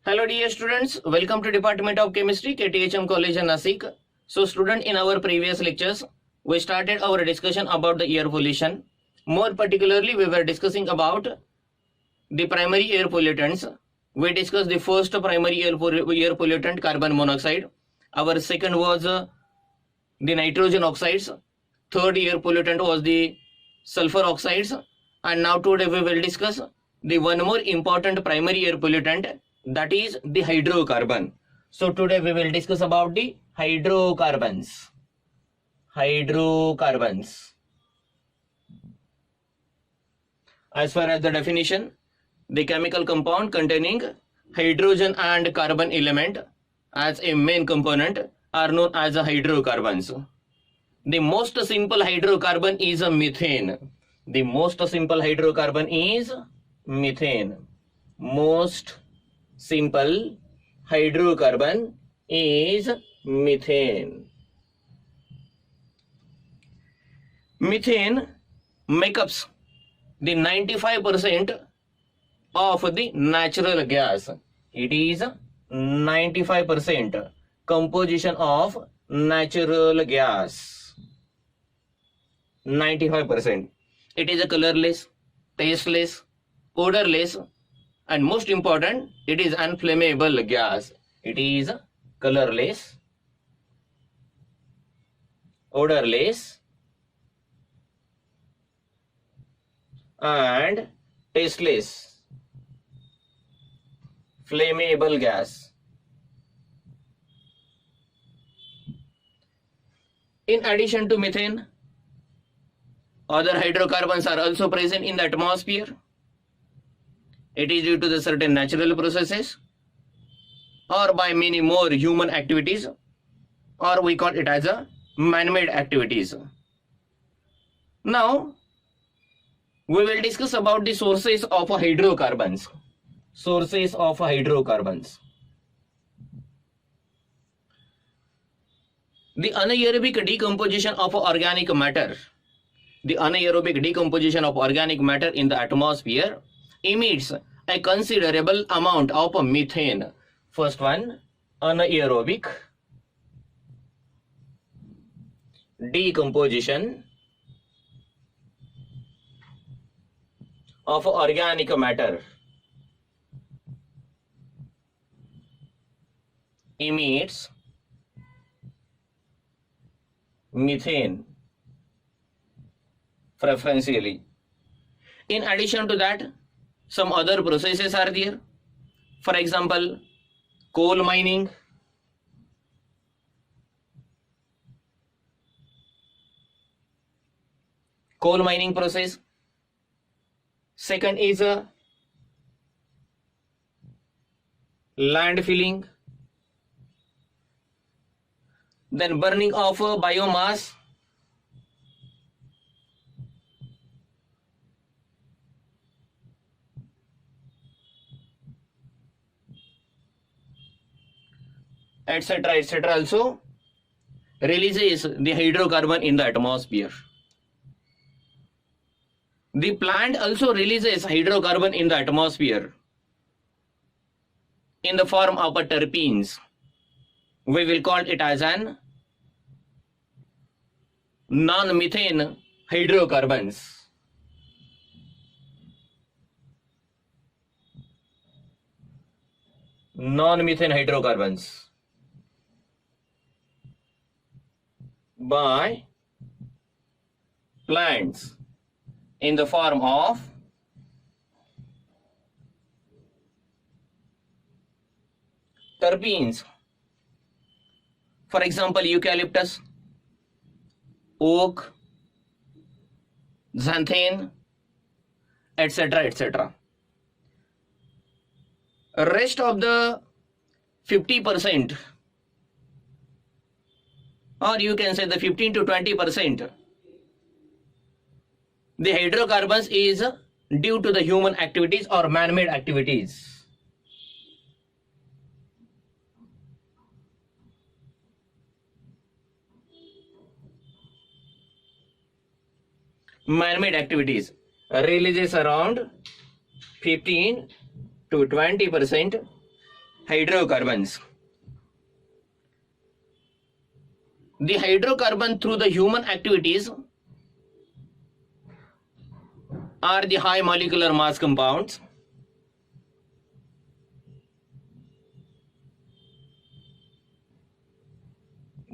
Hello dear students, welcome to Department of Chemistry, KTHM College in Nasik. So student, in our previous lectures, we started our discussion about the air pollution. More particularly, we were discussing about the primary air pollutants. We discussed the first primary air pollutant, carbon monoxide. Our second was the nitrogen oxides. Third air pollutant was the sulfur oxides. And now today we will discuss the one more important primary air pollutant, that is the hydrocarbon. So today we will discuss about the hydrocarbons. Hydrocarbons. As far as the definition, the chemical compound containing hydrogen and carbon element as a main component are known as hydrocarbons. The most simple hydrocarbon is methane. The most simple hydrocarbon is methane. Most simple hydrocarbon is methane. Methane makes up the 95% of the natural gas. It is 95% composition of natural gas. 95%. It is a colorless, tasteless, odorless, and most important, it is unflammable gas. It is colorless, odorless, and tasteless, flammable gas. In addition to methane, other hydrocarbons are also present in the atmosphere. It is due to the certain natural processes or by many more human activities, or we call it as a man-made activities. Now, we will discuss about the sources of hydrocarbons. Sources of hydrocarbons. The anaerobic decomposition of organic matter. The anaerobic decomposition of organic matter in the atmosphere emits a considerable amount of methane. First one, anaerobic decomposition of organic matter emits methane preferentially. In addition to that, some other processes are there. For example, coal mining, process. Second is land filling, then burning of biomass, etc. also releases the hydrocarbon in the atmosphere. The plant also releases hydrocarbon in the atmosphere in the form of terpenes. We will call it as an non-methane hydrocarbons. Non-methane hydrocarbons by plants in the form of terpenes. For example, eucalyptus, oak, xanthine, etc. Rest of the 50%, or you can say the 15 to 20%, the hydrocarbons is due to the human activities or man-made activities. Man-made activities releases around 15 to 20% hydrocarbons. The hydrocarbon through the human activities are the high molecular mass compounds.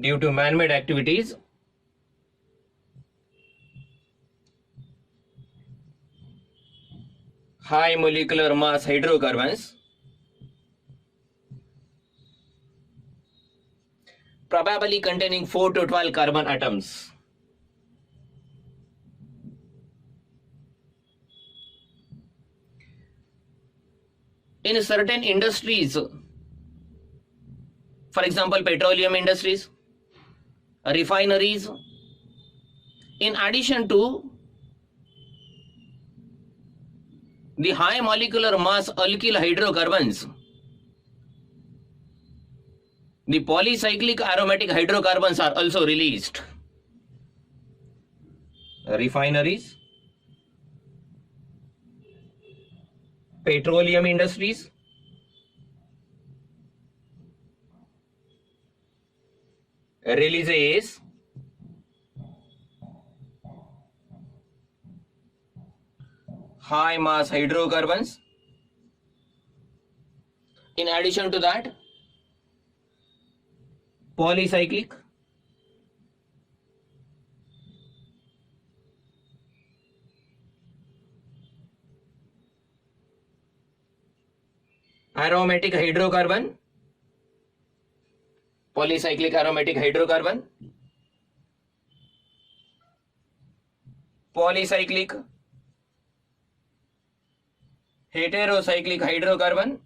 Due to man-made activities, high molecular mass hydrocarbons, probably containing 4 to 12 carbon atoms. In certain industries, for example, petroleum industries, refineries, in addition to the high molecular mass alkyl hydrocarbons, the polycyclic aromatic hydrocarbons are also released. Refineries, petroleum industries, releases high mass hydrocarbons. In addition to that, polycyclic aromatic hydrocarbon, polycyclic aromatic hydrocarbon, polycyclic heterocyclic hydrocarbon,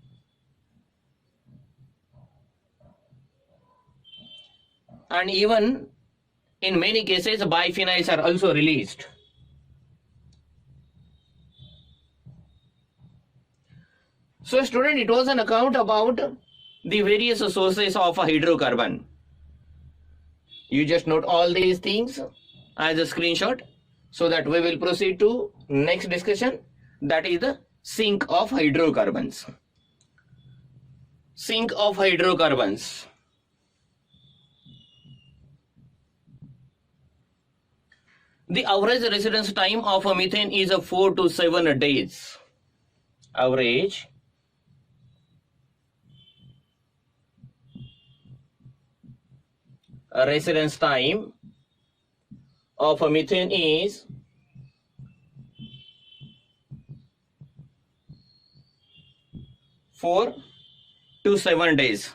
and even in many cases biphenyls are also released. So student, it was an account about the various sources of a hydrocarbon. You just note all these things as a screenshot so that we will proceed to next discussion, that is the sink of hydrocarbons. Sink of hydrocarbons. The average residence time of a methane is 4 to 7 days. Average residence time of a methane is 4 to 7 days.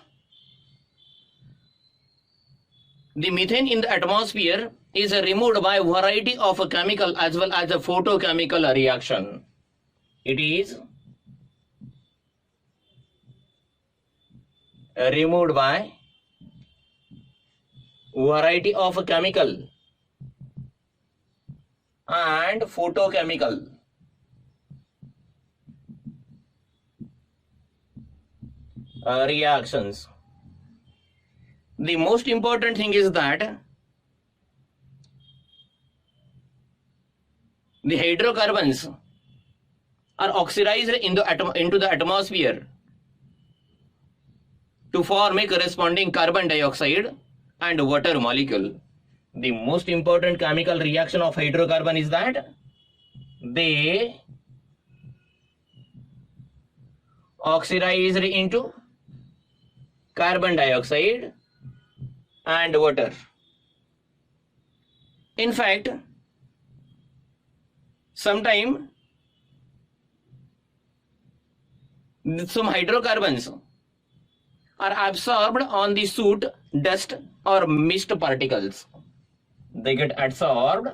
The methane in the atmosphere is removed by a variety of chemical as well as a photochemical reaction. It is removed by variety of chemical and photochemical reactions. The most important thing is that the hydrocarbons are oxidized into the atmosphere to form a corresponding carbon dioxide and water molecule. The most important chemical reaction of hydrocarbon is that they oxidized into carbon dioxide and water. In fact, sometimes some hydrocarbons are absorbed on the soot, dust or mist particles. They get absorbed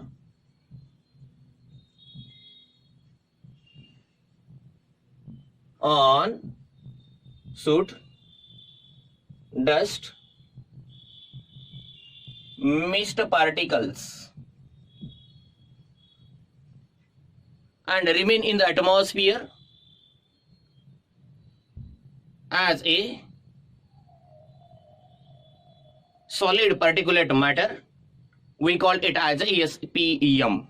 on soot, dust, mist particles and remain in the atmosphere as a solid particulate matter. We call it as a SPEM.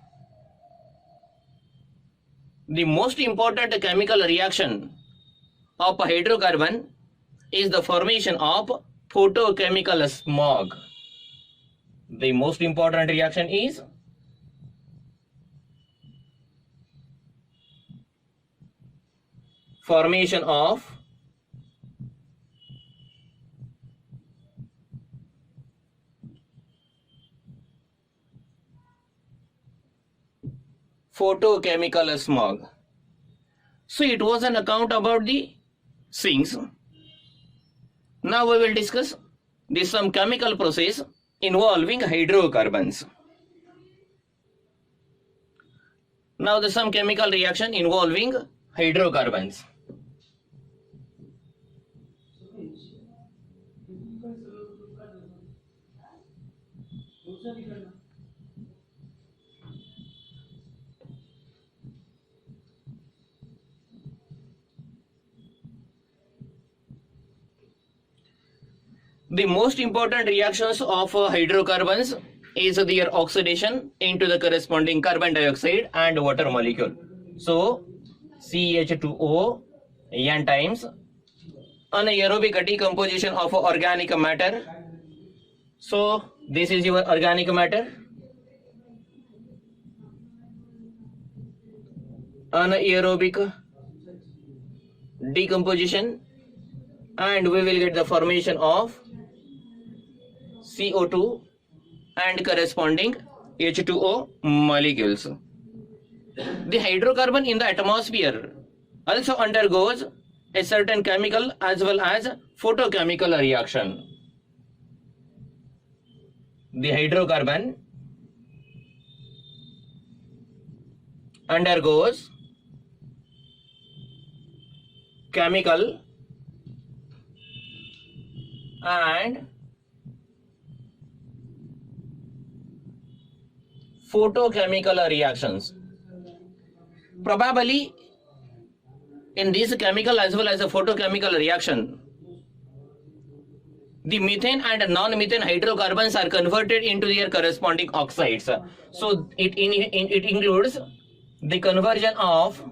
The most important chemical reaction of a hydrocarbon is the formation of photochemical smog. The most important reaction is formation of photochemical smog. So it was an account about the sinks. Now we will discuss some chemical process involving hydrocarbons. Now some chemical reaction involving hydrocarbons. The most important reactions of hydrocarbons is their oxidation into the corresponding carbon dioxide and water molecule. So CH2O N times anaerobic decomposition of organic matter. So this is your organic matter. Anaerobic decomposition, and we will get the formation of CO2 and corresponding H2O molecules. The hydrocarbon in the atmosphere also undergoes a certain chemical as well as photochemical reaction. The hydrocarbon undergoes chemical and photochemical reactions. Probably in this chemical as well as a photochemical reaction, the methane and non-methane hydrocarbons are converted into their corresponding oxides. So it includes the conversion of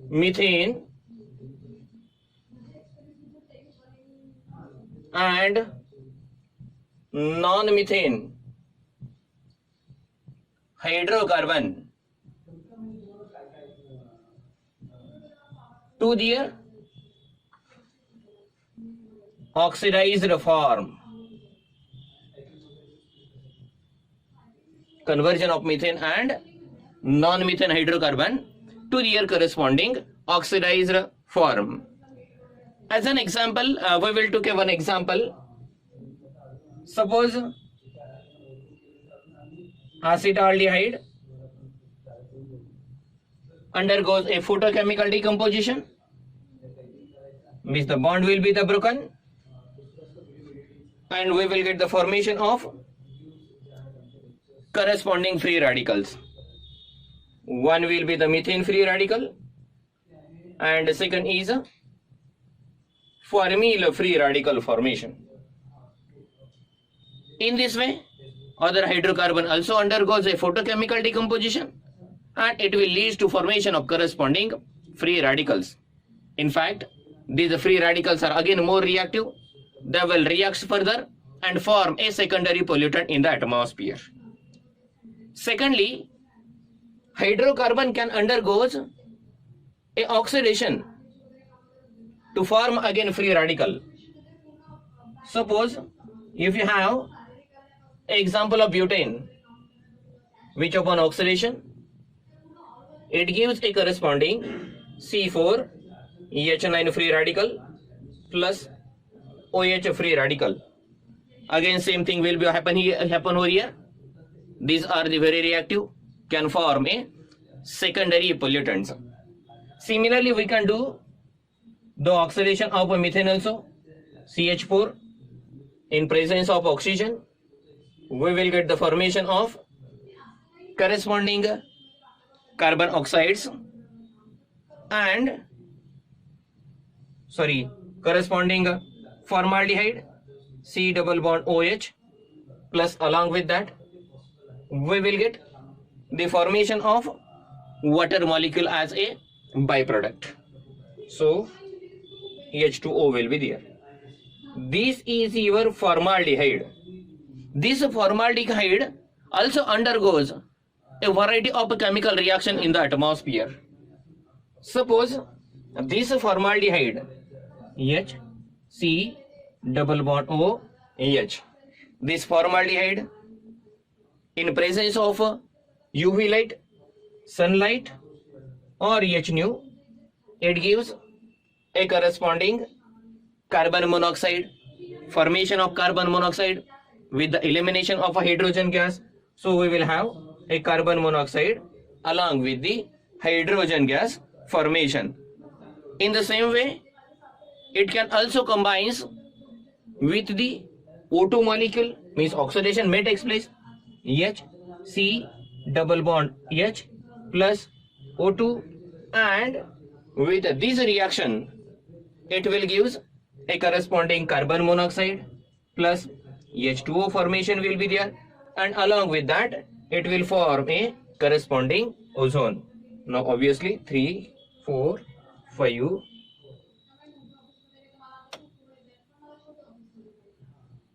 methane and non-methane hydrocarbon to their oxidized form. Conversion of methane and non-methane hydrocarbon to their corresponding oxidized form. As an example, we will take one example. Suppose acetaldehyde undergoes a photochemical decomposition, means the bond will be broken, and we will get the formation of corresponding free radicals. One will be the methane free radical and second is formyl free radical formation. In this way, other hydrocarbon also undergoes a photochemical decomposition and it will lead to formation of corresponding free radicals. In fact, these free radicals are again more reactive. They will react further and form a secondary pollutant in the atmosphere. Secondly, hydrocarbon can undergo a oxidation to form again free radical. Suppose if you have example of butane, which upon oxidation it gives a corresponding C4H9 free radical plus OH free radical. Again same thing will be happen over here. These are the very reactive, can form a secondary pollutants. Similarly, we can do the oxidation of a methane also, CH4 in presence of oxygen. We will get the formation of corresponding carbon oxides and corresponding formaldehyde, C double bond OH, plus along with that we will get the formation of water molecule as a byproduct. So H2O will be there. This is your formaldehyde. This formaldehyde also undergoes a variety of chemical reaction in the atmosphere. Suppose this formaldehyde H C double bond O H. This formaldehyde in presence of UV light, sunlight or H nu, it gives a corresponding carbon monoxide, formation of carbon monoxide with the elimination of a hydrogen gas. So we will have a carbon monoxide along with the hydrogen gas formation. In the same way, it can also combines with the O2 molecule, means oxidation may take place, H C double bond H plus O2, and with this reaction it will give a corresponding carbon monoxide plus H2O formation will be there, and along with that it will form a corresponding ozone. Now obviously 3, 4, 5,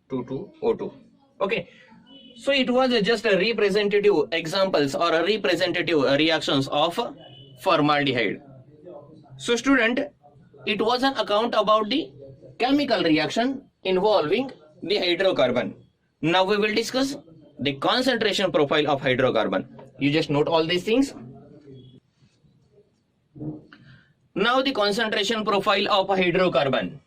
2, O2. Okay. So it was just a representative examples or a representative reactions of formaldehyde. So student, it was an account about the chemical reaction involving the hydrocarbon. Now we will discuss the concentration profile of hydrocarbon. You just note all these things. Now the concentration profile of hydrocarbon.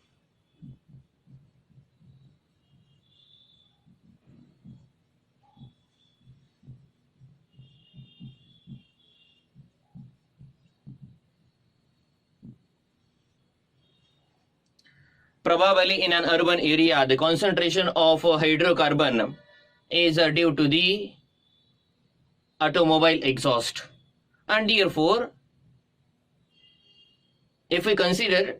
Probably in an urban area, the concentration of hydrocarbon is due to the automobile exhaust. And therefore, if we consider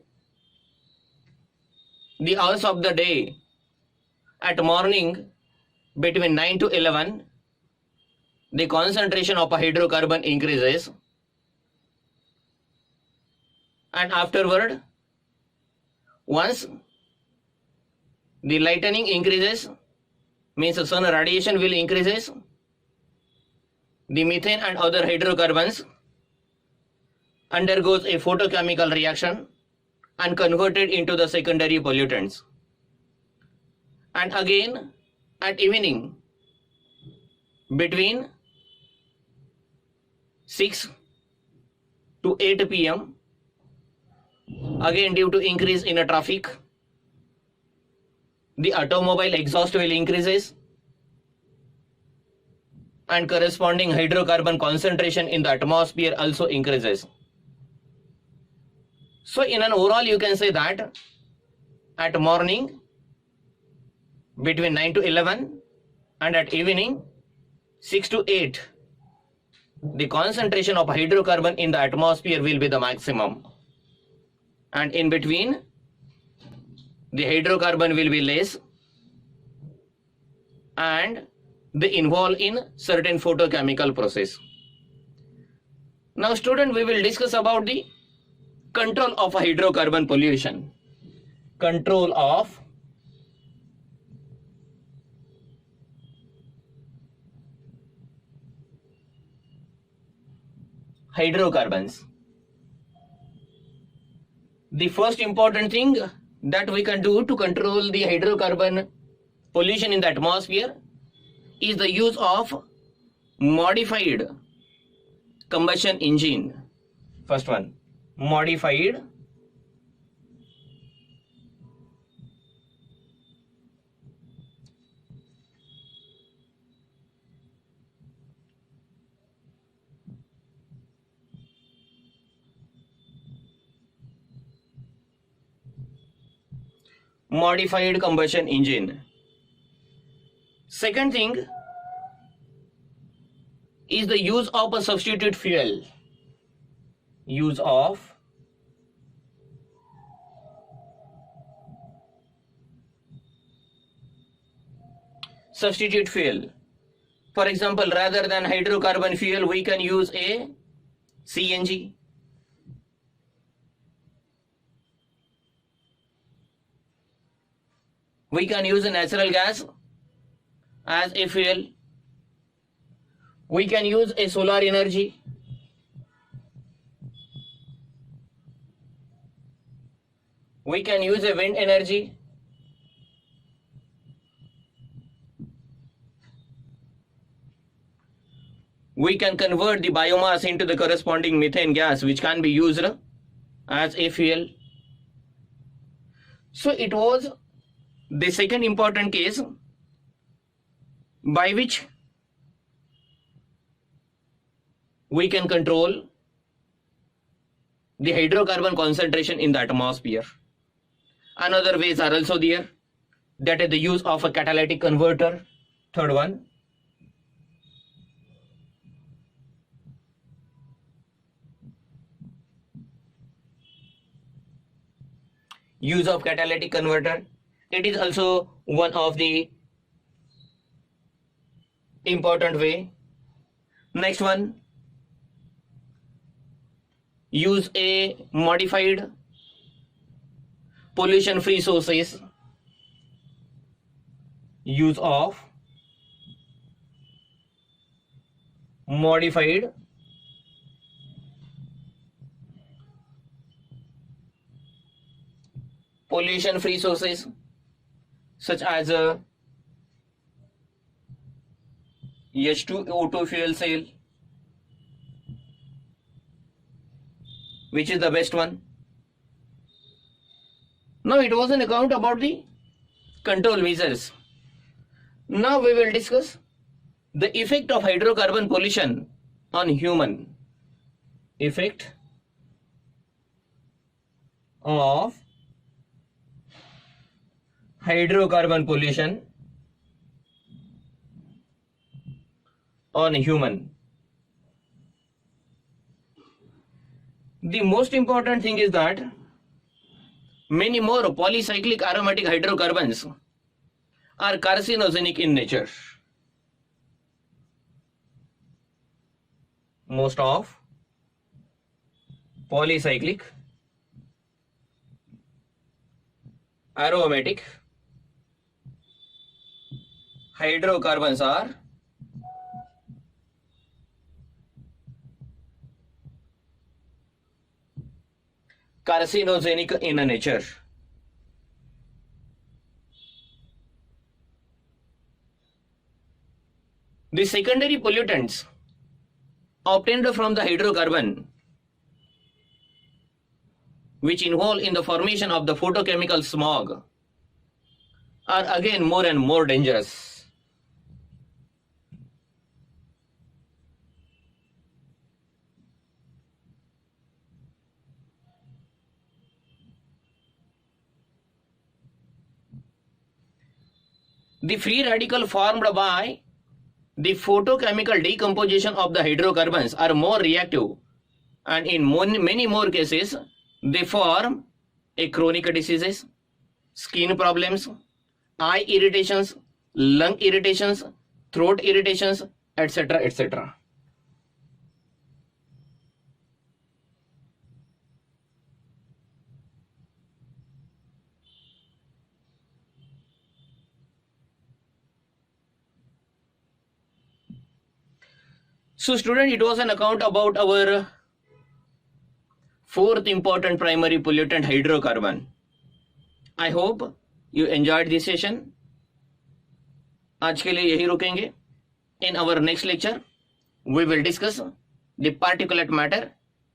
the hours of the day, at morning between 9 to 11, the concentration of hydrocarbon increases, and afterward, once the lightning increases, means the sun radiation will increases, the methane and other hydrocarbons undergoes a photochemical reaction and converted into the secondary pollutants. And again at evening between 6 to 8 p.m., again due to increase in a traffic, the automobile exhaust will increases and corresponding hydrocarbon concentration in the atmosphere also increases. So in an overall you can say that at morning between 9 to 11 and at evening 6 to 8, the concentration of hydrocarbon in the atmosphere will be the maximum, and in between the hydrocarbon will be less and they involve in certain photochemical process. Now student, we will discuss about the control of hydrocarbon pollution. Control of hydrocarbons. The first important thing that we can do to control the hydrocarbon pollution in the atmosphere is the use of modified combustion engine. First one, modified combustion engine. Second thing is the use of a substitute fuel. Use of substitute fuel. For example, rather than hydrocarbon fuel, we can use a CNG. We can use a natural gas as a fuel. We can use a solar energy. We can use a wind energy. We can convert the biomass into the corresponding methane gas, which can be used as a fuel. So it was the second important case by which we can control the hydrocarbon concentration in the atmosphere. Another ways are also there, that is the use of a catalytic converter. Third one, use of catalytic converter. It is also one of the important way. Next one, use a modified pollution free sources. Use of modified pollution free sources such as H2O2 fuel cell, which is the best one. Now it was an account about the control measures. Now we will discuss the effect of hydrocarbon pollution on human. Effect of hydrocarbon pollution on human. The most important thing is that many more polycyclic aromatic hydrocarbons are carcinogenic in nature. Most of polycyclic aromatic hydrocarbons are carcinogenic in nature. The secondary pollutants obtained from the hydrocarbon, which involve in the formation of the photochemical smog, are again more and more dangerous. The free radical formed by the photochemical decomposition of the hydrocarbons are more reactive, and in many more cases they form a chronic diseases, skin problems, eye irritations, lung irritations, throat irritations, etc. etc. So student, it was an account about our fourth important primary pollutant, hydrocarbon. I hope you enjoyed this session. आज के लिए यही रुकेंगे. In our next lecture, we will discuss the particulate matter,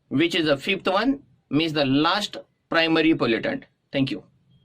which is the fifth one, means the last primary pollutant. Thank you.